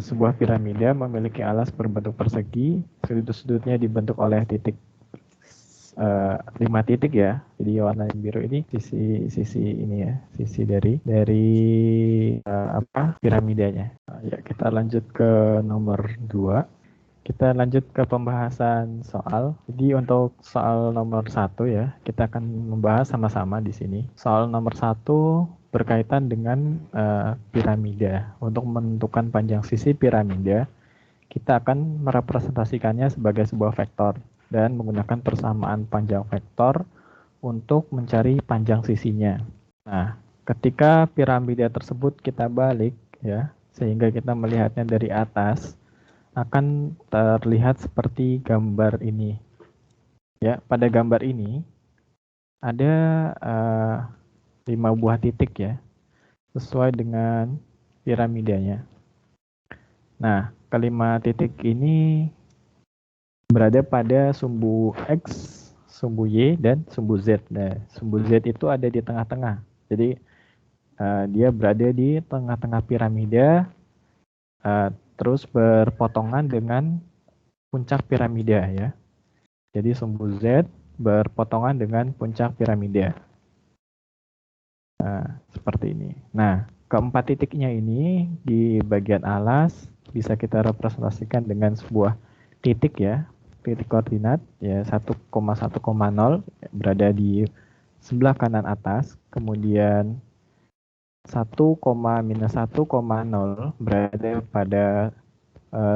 Sebuah piramida memiliki alas berbentuk persegi, sudut-sudutnya dibentuk oleh titik 5 titik ya. Jadi warna biru ini sisi ini ya, sisi dari piramidanya. Ya, kita lanjut ke nomor 2. Kita lanjut ke pembahasan soal. Jadi untuk soal nomor 1 ya, kita akan membahas sama-sama di sini. Soal nomor 1 berkaitan dengan piramida. Untuk menentukan panjang sisi piramida, kita akan merepresentasikannya sebagai sebuah vektor dan menggunakan persamaan panjang vektor untuk mencari panjang sisinya. Nah, ketika piramida tersebut kita balik ya, sehingga kita melihatnya dari atas, akan terlihat seperti gambar ini. Ya, pada gambar ini ada 5 buah titik ya, sesuai dengan piramidanya. Nah, kelima titik ini berada pada sumbu X, sumbu Y, dan sumbu Z. Nah, sumbu Z itu ada di tengah-tengah. Jadi, dia berada di tengah-tengah piramida, terus berpotongan dengan puncak piramida ya. Jadi, sumbu Z berpotongan dengan puncak piramida. Nah, seperti ini. Nah, keempat titiknya ini di bagian alas bisa kita representasikan dengan sebuah titik ya, titik koordinat ya 1,1,0 berada di sebelah kanan atas, kemudian 1,-1,0 berada pada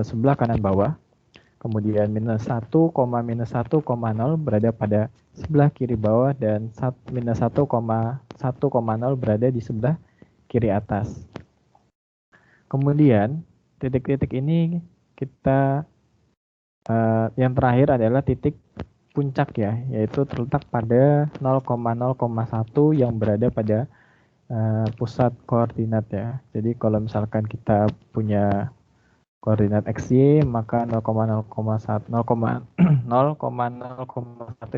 sebelah kanan bawah, kemudian -1,-1,0 berada pada sebelah kiri bawah, dan -1,1,0 berada di sebelah kiri atas. Kemudian titik-titik ini kita yang terakhir adalah titik puncak ya, yaitu terletak pada 0,0,1 yang berada pada pusat koordinat ya. Jadi kalau misalkan kita punya koordinat XY, maka 0,0,1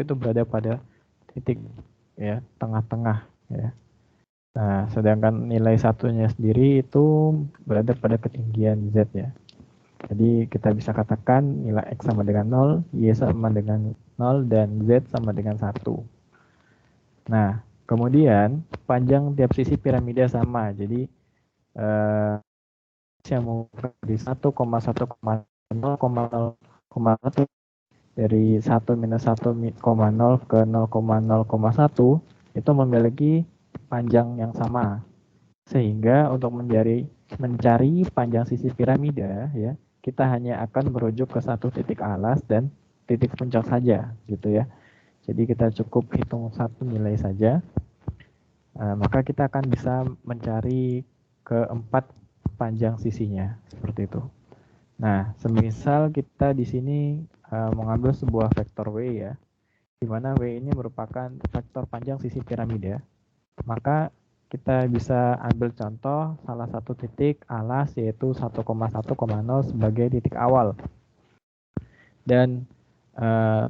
itu berada pada titik ya, tengah-tengah ya. Nah, sedangkan nilai satunya sendiri itu berada pada ketinggian Z ya. Jadi kita bisa katakan nilai X sama dengan 0, Y sama dengan 0, dan Z sama dengan 1. Nah, kemudian panjang tiap sisi piramida sama. Jadi yang mengubah dari 1,1,0,1 dari 1-1,0 ke 0,0,1 itu memiliki panjang yang sama. Sehingga untuk mencari panjang sisi piramida ya, kita hanya akan merujuk ke satu titik alas dan titik puncak saja gitu ya. Jadi kita cukup hitung satu nilai saja, maka kita akan bisa mencari keempat panjang sisinya seperti itu. Nah, semisal kita di sini mengambil sebuah vektor W ya, di mana W ini merupakan vektor panjang sisi piramida, maka kita bisa ambil contoh salah satu titik alas yaitu 1,1,0 sebagai titik awal. Dan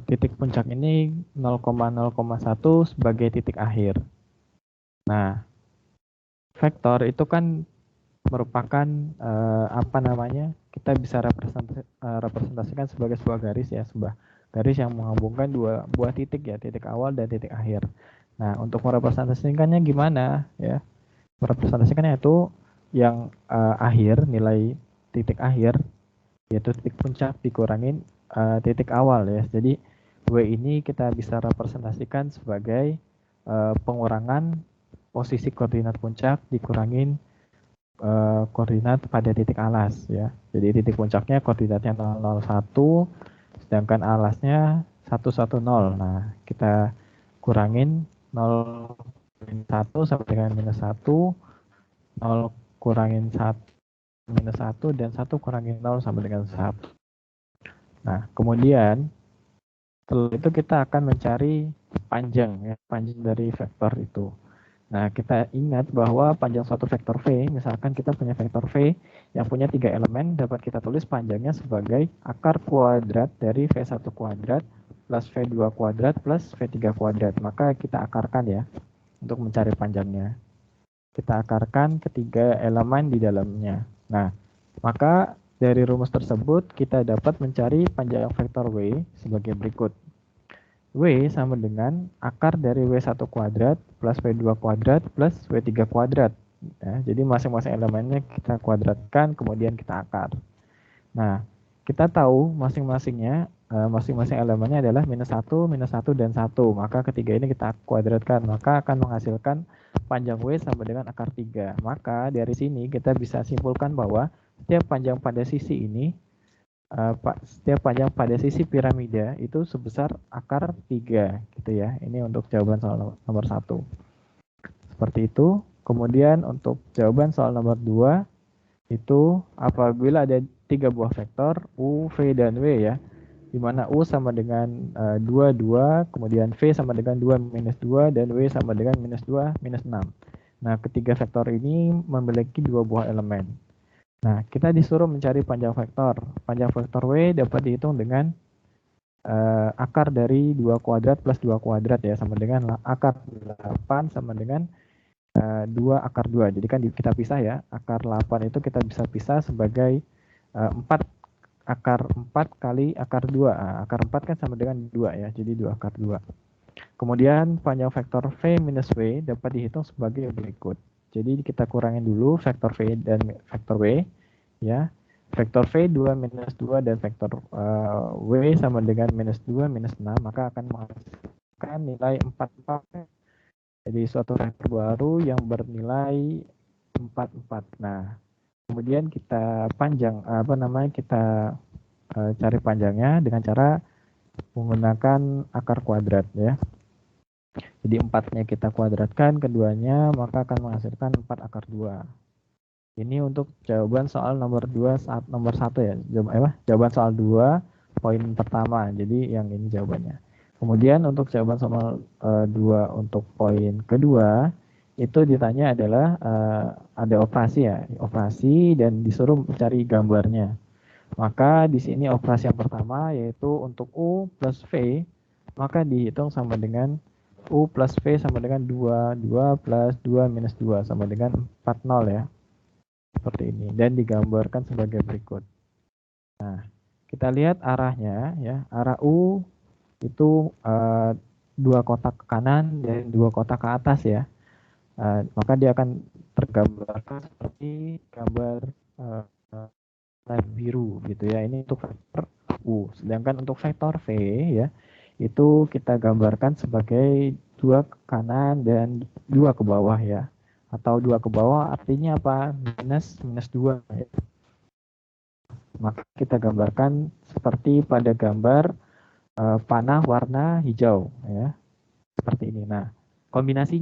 titik puncak ini 0,0,1 sebagai titik akhir. Nah, vektor itu kan merupakan kita bisa representasikan sebagai sebuah garis ya, sebuah garis yang menghubungkan dua buah titik ya, titik awal dan titik akhir. Nah, untuk merepresentasikannya gimana ya? Merepresentasikannya itu yang akhir, nilai titik akhir yaitu titik puncak dikurangin titik awal ya. Jadi W ini kita bisa representasikan sebagai pengurangan posisi koordinat puncak dikurangin koordinat pada titik alas ya. Jadi titik puncaknya koordinatnya 001, sedangkan alasnya 110. Nah, kita kurangin 0,1 sampai dengan -1, 0 kurangin 1 -1, dan 1 kurangin 0 sampai dengan 1. Nah, kemudian setelah itu kita akan mencari panjang ya, panjang dari vektor itu. Nah, kita ingat bahwa panjang suatu vektor V, misalkan kita punya vektor V yang punya 3 elemen, dapat kita tulis panjangnya sebagai akar kuadrat dari V1 kuadrat plus V2 kuadrat plus V3 kuadrat. Maka kita akarkan ya, untuk mencari panjangnya. Kita akarkan ketiga elemen di dalamnya. Nah, maka dari rumus tersebut kita dapat mencari panjang vektor W sebagai berikut. W sama dengan akar dari W1 kuadrat plus W2 kuadrat plus W3 kuadrat. Ya, jadi masing-masing elemennya kita kuadratkan, kemudian kita akar. Nah, kita tahu masing-masing elemennya adalah minus 1, dan 1. Maka ketiga ini kita kuadratkan, maka akan menghasilkan panjang W sama dengan akar 3. Maka dari sini kita bisa simpulkan bahwa setiap panjang pada sisi ini setiap panjang pada sisi piramida itu sebesar akar 3 gitu ya. Ini untuk jawaban soal nomor 1. Seperti itu. Kemudian untuk jawaban soal nomor 2 itu apabila ada 3 buah vektor U, V, dan W ya. Di mana U sama dengan 2, 2, kemudian V sama dengan 2, minus 2, dan W sama dengan minus 2, minus 6. Nah, ketiga vektor ini memiliki 2 buah elemen. Nah, kita disuruh mencari panjang vektor. Panjang vektor W dapat dihitung dengan akar dari 2 kuadrat plus 2 kuadrat ya, sama dengan akar 8 sama dengan 2 akar 2. Jadi kan kita pisah ya, akar 8 itu kita bisa pisah sebagai 4 akar 4 kali akar 2. Akar 4 kan sama dengan 2 ya, jadi 2 akar 2. Kemudian panjang vektor V minus W dapat dihitung sebagai berikut. Jadi kita kurangin dulu vektor V dan vektor W ya. Vektor V 2 minus 2 dan vektor W sama dengan minus 2 minus 6, maka akan menghasilkan nilai 4. Jadi suatu vektor baru yang bernilai 4. Nah, kemudian kita kita cari panjangnya dengan cara menggunakan akar kuadrat ya. Jadi 4-nya kita kuadratkan keduanya, maka akan menghasilkan 4 akar 2. Ini untuk jawaban soal nomor 2 nomor 1 ya. Jawaban soal 2 poin pertama. Jadi yang ini jawabannya. Kemudian untuk jawaban soal 2 untuk poin kedua itu ditanya adalah ada operasi ya, operasi dan disuruh mencari gambarnya. Maka di sini operasi yang pertama yaitu untuk U plus V, maka dihitung sama dengan U plus V sama dengan 2, 2 plus 2 minus 2 sama dengan 40 ya. Seperti ini. Dan digambarkan sebagai berikut. Nah, kita lihat arahnya ya. Arah U itu 2 kotak ke kanan dan 2 kotak ke atas ya. Maka dia akan tergambarkan seperti gambar biru gitu ya. Ini untuk vektor U. Sedangkan untuk vektor V ya, itu kita gambarkan sebagai 2 ke kanan dan 2 ke bawah ya. Atau 2 ke bawah artinya apa? Minus 2 ya. Maka kita gambarkan seperti pada gambar panah warna hijau ya. Seperti ini. Nah, kombinasi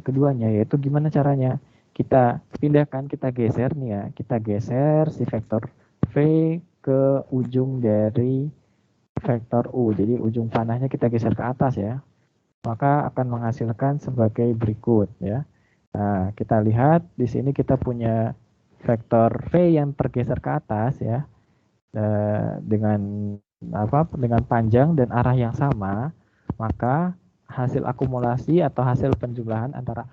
keduanya yaitu gimana caranya? Kita pindahkan, kita geser nih ya. Kita geser si vektor V ke ujung dari vektor U. Jadi ujung panahnya kita geser ke atas ya. Maka akan menghasilkan sebagai berikut ya. Nah, kita lihat di sini kita punya vektor V yang tergeser ke atas ya. Dengan panjang dan arah yang sama, maka hasil akumulasi atau hasil penjumlahan antara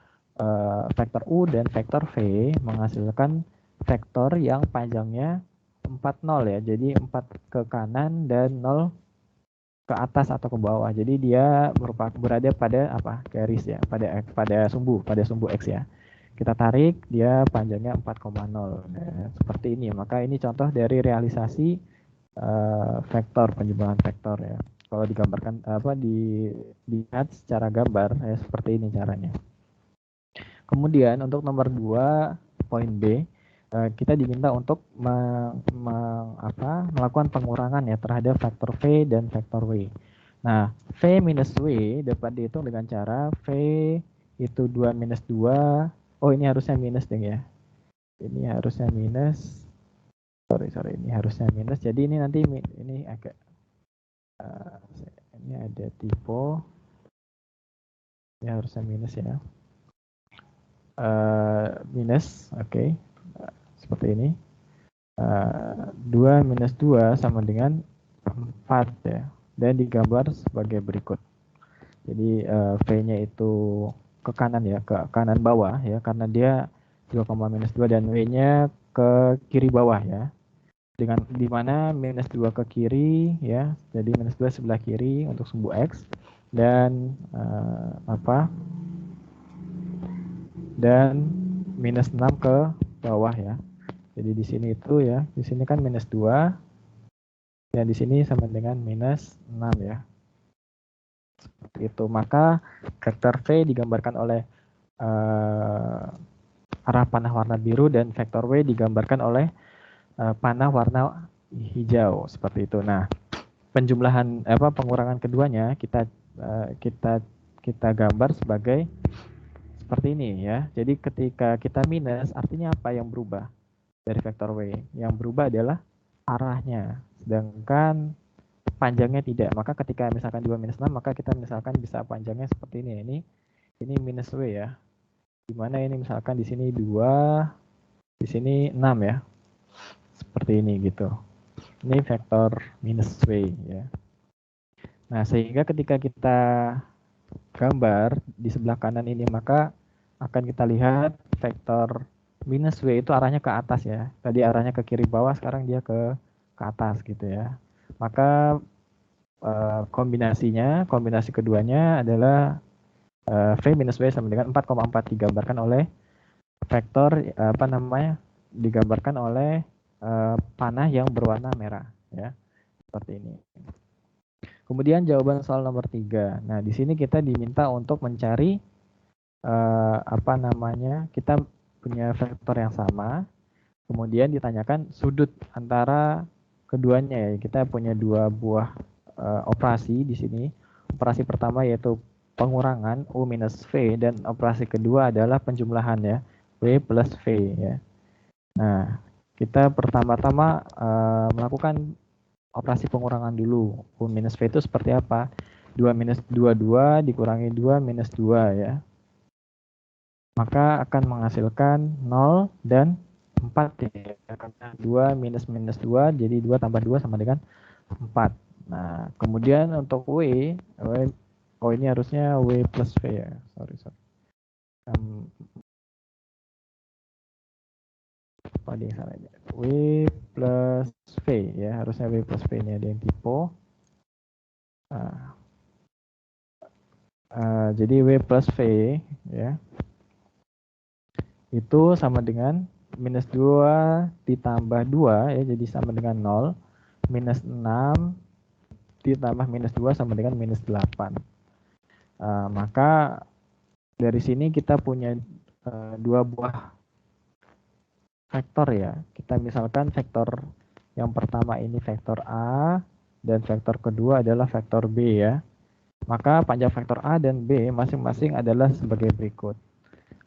vektor U dan vektor V menghasilkan vektor yang panjangnya 40 ya. Jadi 4 ke kanan dan 0 ke atas atau ke bawah. Jadi dia berada pada garis ya, pada sumbu X ya. Kita tarik, dia panjangnya 4,0. Nah, seperti ini. Maka ini contoh dari realisasi vektor, penjumlahan vektor ya. Kalau digambarkan dilihat secara gambar ya, seperti ini caranya. Kemudian untuk nomor 2 poin B, kita diminta untuk melakukan pengurangan ya terhadap vektor V dan vektor W. Nah, V minus W dapat dihitung dengan cara V itu 2 minus 2. Oh, ini harusnya minus deh ya. Ini harusnya minus. Sorry, ini harusnya minus. Jadi ini nanti ini agak ini ada typo. Ini harusnya minus ya. minus, oke, seperti ini. 2 minus 2 sama dengan 4 ya, dan digambar sebagai berikut. Jadi V-nya itu ke kanan ya, ke kanan bawah ya, karena dia 2, minus 2 dan W-nya ke kiri bawah ya. Dengan dimana minus 2 ke kiri ya, jadi minus 2 sebelah kiri untuk sumbu X, dan dan minus 6 ke bawah ya. Jadi di sini itu ya, di sini kan minus 2 dan di sini sama dengan minus 6 ya. Seperti itu. Maka vektor V digambarkan oleh arah panah warna biru dan vektor W digambarkan oleh panah warna hijau, seperti itu. Nah, penjumlahan pengurangan keduanya kita gambar sebagai seperti ini ya. Jadi ketika kita minus, artinya apa yang berubah dari vektor W? Yang berubah adalah arahnya, sedangkan panjangnya tidak. Maka ketika misalkan 2 minus 6, maka kita misalkan bisa panjangnya seperti ini. Ini minus W ya. Dimana ini misalkan di sini 2, di sini 6 ya. Seperti ini gitu. Ini vektor minus W ya. Nah, sehingga ketika kita gambar di sebelah kanan ini, maka akan kita lihat vektor minus W itu arahnya ke atas ya. Tadi arahnya ke kiri bawah, sekarang dia ke atas gitu ya. Maka kombinasi keduanya adalah V minus W sama dengan 4,4 digambarkan oleh vektor digambarkan oleh panah yang berwarna merah ya. Seperti ini. Kemudian jawaban soal nomor 3. Nah, di sini kita diminta untuk mencari kita punya vektor yang sama, kemudian ditanyakan sudut antara keduanya ya. Kita punya 2 buah operasi di sini. Operasi pertama yaitu pengurangan U minus V, dan operasi kedua adalah penjumlahan ya, W plus V ya. Nah, kita pertama-tama melakukan operasi pengurangan dulu. U minus V itu seperti apa? 2 minus 2 dikurangi 2 minus 2 ya. Maka akan menghasilkan 0 dan 4 ya. Karena 2 minus 2, jadi 2 tambah 2 sama dengan 4. Nah, kemudian untuk W, ini harusnya W plus V ya. Sorry. W plus V ya, harusnya W plus V, ini ada yang typo. Jadi W plus V ya, itu sama dengan minus 2 ditambah 2 ya, jadi sama dengan 0. Minus 6 ditambah minus 2 sama dengan minus 8. Maka dari sini kita punya 2 buah vektor ya. Kita misalkan vektor yang pertama ini vektor A, dan vektor kedua adalah vektor B ya. Maka panjang vektor A dan B masing-masing adalah sebagai berikut.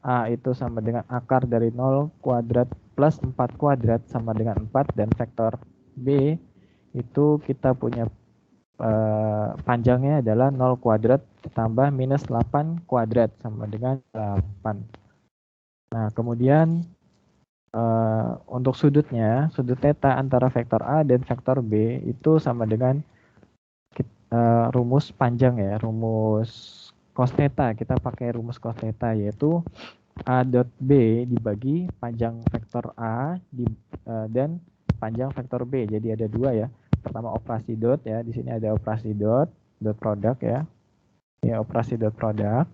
A itu sama dengan akar dari 0 kuadrat plus 4 kuadrat sama dengan 4, dan vektor B itu kita punya panjangnya adalah 0 kuadrat ditambah minus 8 kuadrat sama dengan 8. Nah, kemudian untuk sudutnya, sudut theta antara vektor A dan vektor B itu sama dengan rumus panjang ya, rumus cos theta. Kita pakai rumus cos theta, yaitu A dot B dibagi panjang vektor A dan panjang vektor B. Jadi ada 2 ya. Pertama operasi dot ya, di sini ada operasi dot produk ya. Ya, operasi dot produk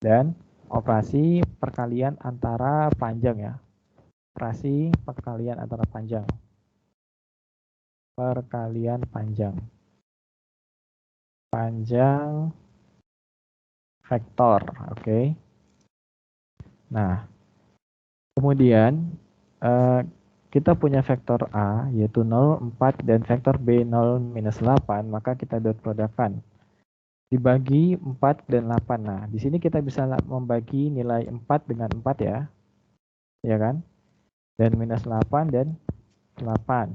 dan operasi perkalian antara panjang ya. Operasi perkalian antara panjang. Perkalian panjang vektor, oke. Nah, kemudian kita punya vektor A yaitu 0, 4 dan vektor B 0, minus 8, maka kita dot produkkan. Dibagi 4 dan 8. Nah, di sini kita bisa membagi nilai 4 dengan 4 ya. Ya kan? Dan minus 8 dan 8.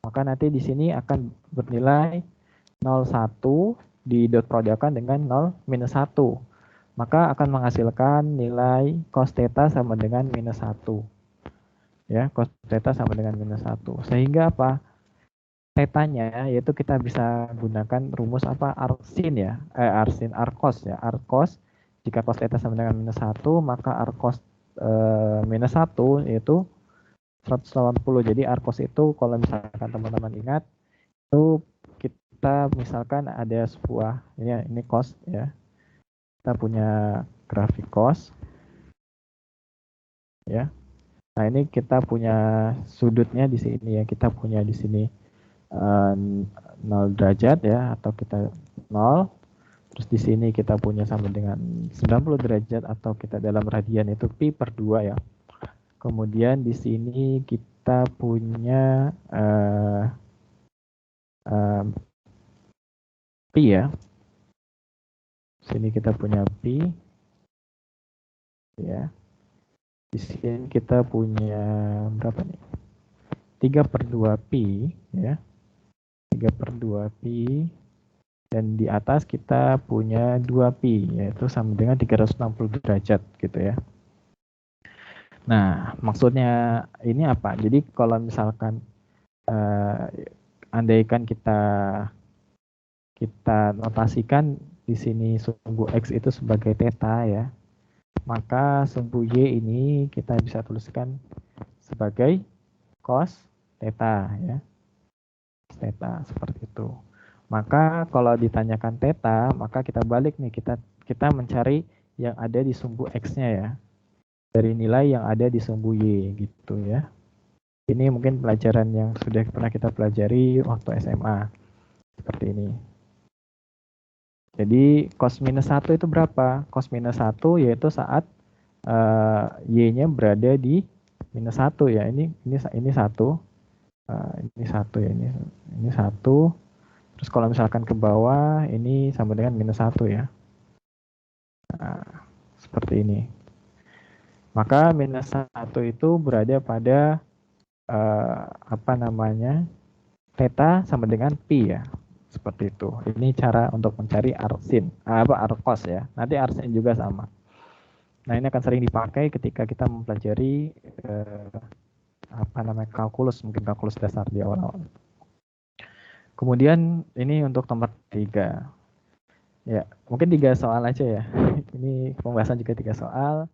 Maka nanti di sini akan bernilai 0,1 di dot produkkan dengan 0, minus 1. maka akan menghasilkan nilai cos theta sama dengan minus 1. Ya, cos theta sama dengan minus 1. Sehingga apa? Tetanya yaitu kita bisa gunakan rumus apa? Arsin ya. Arsin, Arcos ya. Arcos, jika cos theta sama dengan minus 1, maka Arcos minus 1 yaitu 180. Jadi Arcos itu kalau misalkan teman-teman ingat, itu kita misalkan ada sebuah, ini cos ya. Kita punya grafik cos ya. Nah, ini kita punya sudutnya di sini ya. Kita punya di sini 0 derajat ya, atau kita 0. Terus di sini kita punya sama dengan 90 derajat, atau kita dalam radian itu pi per 2 ya. Kemudian di sini kita punya pi ya. Sini kita punya pi ya. Di sini kita punya berapa nih? 3 per 2 pi ya. 3 per 2 pi. Dan di atas kita punya 2 pi, yaitu sama dengan 360 derajat gitu ya. Nah, maksudnya ini apa? Jadi kalau misalkan andaikan kita notasikan di sini sumbu X itu sebagai theta ya, maka sumbu Y ini kita bisa tuliskan sebagai cos theta ya. Theta seperti itu. Maka kalau ditanyakan theta, maka kita balik nih, kita mencari yang ada di sumbu X-nya ya. Dari nilai yang ada di sumbu Y gitu ya. Ini mungkin pelajaran yang sudah pernah kita pelajari waktu SMA. Seperti ini. Jadi cos minus 1 itu berapa? Cos minus 1 yaitu saat Y-nya berada di minus 1 ya. Ini 1. Ini 1 ya, ini 1. Terus kalau misalkan ke bawah, ini sama dengan minus 1 ya. Nah, seperti ini. Maka minus 1 itu berada pada theta sama dengan pi ya. Seperti itu. Ini cara untuk mencari arsin, arcos ya. Nanti arsin juga sama. Nah, ini akan sering dipakai ketika kita mempelajari kalkulus, mungkin kalkulus dasar di awal-awal. Kemudian ini untuk nomor 3. Ya, mungkin 3 soal aja ya. Ini pembahasan juga 3 soal.